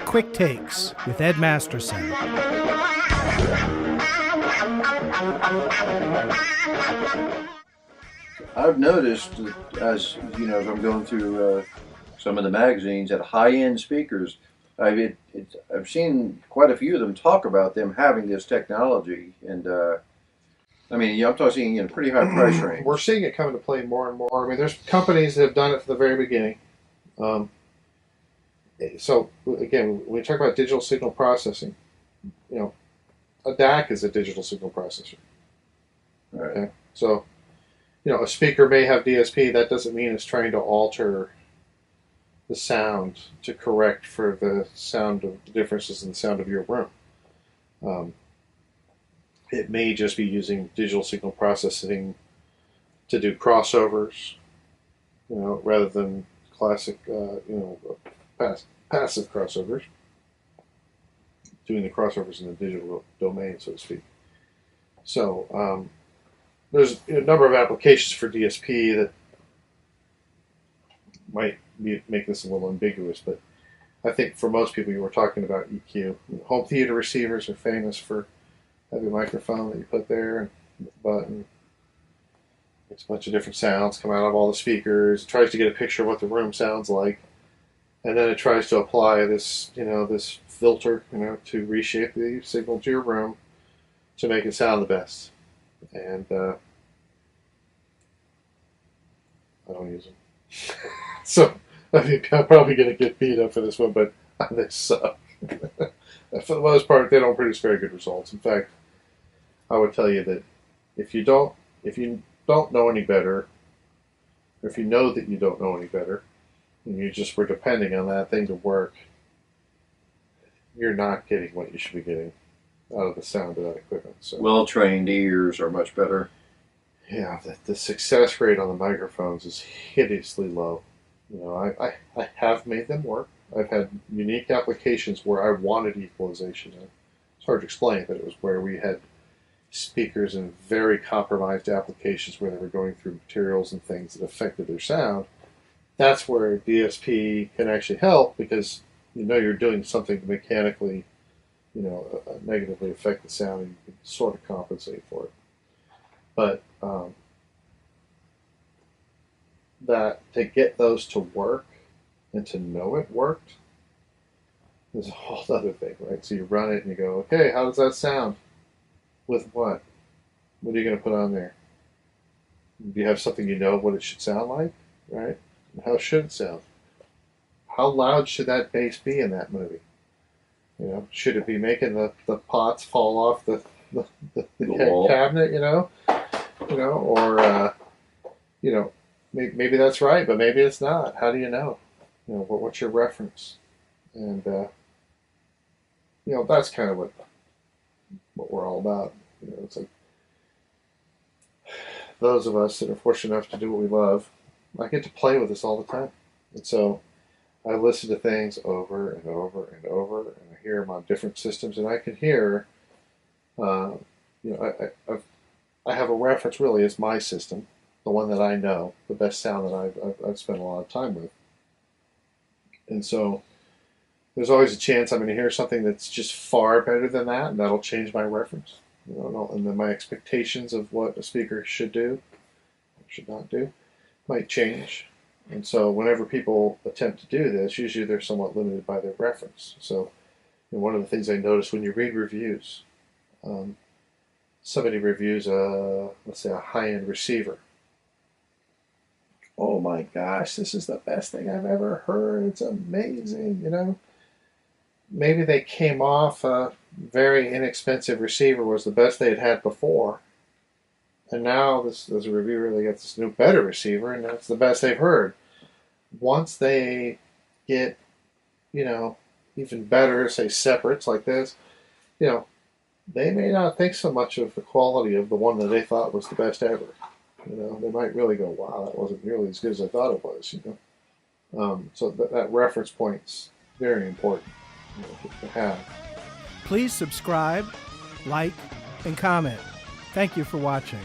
Quick Takes with Ed Masterson. I've noticed, as you know, as I'm going through some of the magazines, that high-end speakers, I've seen quite a few of them talk about them having this technology, and I mean, I'm talking in a pretty high price range. We're seeing it come into play more and more. I mean, there's companies that have done it from the very beginning. So again, when we talk about digital signal processing, a DAC is a digital signal processor. Right. Okay, so a speaker may have DSP. That doesn't mean it's trying to alter the sound to correct for the sound of the differences in the sound of your room. It may just be using digital signal processing to do crossovers, rather than classic, passive crossovers. Doing the crossovers in the digital domain, so to speak. So there's a number of applications for DSP that might make this a little ambiguous, but I think for most people, you were talking about EQ. Home theater receivers are famous for having a microphone that you put there and a button. Makes a bunch of different sounds come out of all the speakers. It tries to get a picture of what the room sounds like, and then it tries to apply this, this filter, to reshape the signal to your room to make it sound the best. And I don't use them. So, I mean, I'm probably going to get beat up for this one, but they suck. For the most part, they don't produce very good results. In fact, I would tell you that if you don't know any better, or if you know that you don't know any better, and you just were depending on that thing to work, you're not getting what you should be getting out of the sound of that equipment. So, well-trained ears are much better. Yeah, the success rate on the microphones is hideously low. I have made them work. I've had unique applications where I wanted equalization. It's hard to explain, but it was where we had speakers in very compromised applications where they were going through materials and things that affected their sound. That's where DSP can actually help, because you're doing something to mechanically, negatively affect the sound, and you can sort of compensate for it. But that to get those to work and to know it worked is a whole other thing, right? So you run it and you go, okay, how does that sound? With what? What are you going to put on there? Do you have something what it should sound like, right? How should it sound? How loud should that bass be in that movie? Should it be making the pots fall off the cabinet, or maybe that's right, but maybe it's not. How do you know? What's your reference? And that's kind of what we're all about. It's like those of us that are fortunate enough to do what we love, I get to play with this all the time, and so I listen to things over and over and over, and I hear them on different systems, and I can hear, I have a reference really as my system, the one that I know, the best sound that I've spent a lot of time with. And so there's always a chance I'm going to hear something that's just far better than that, and that'll change my reference. And then my expectations of what a speaker should do, or should not do, might change. And so whenever people attempt to do this, usually they're somewhat limited by their reference. So one of the things I notice when you read reviews, somebody reviews let's say a high-end receiver. Oh my gosh, this is the best thing I've ever heard. It's amazing, Maybe they came off a very inexpensive receiver was the best they had before. And now, as a reviewer, they get this new, better receiver, and that's the best they've heard. Once they get, even better, say, separates like this, they may not think so much of the quality of the one that they thought was the best ever. They might really go, wow, that wasn't nearly as good as I thought it was, So that reference point's very important to have. Please subscribe, like, and comment. Thank you for watching.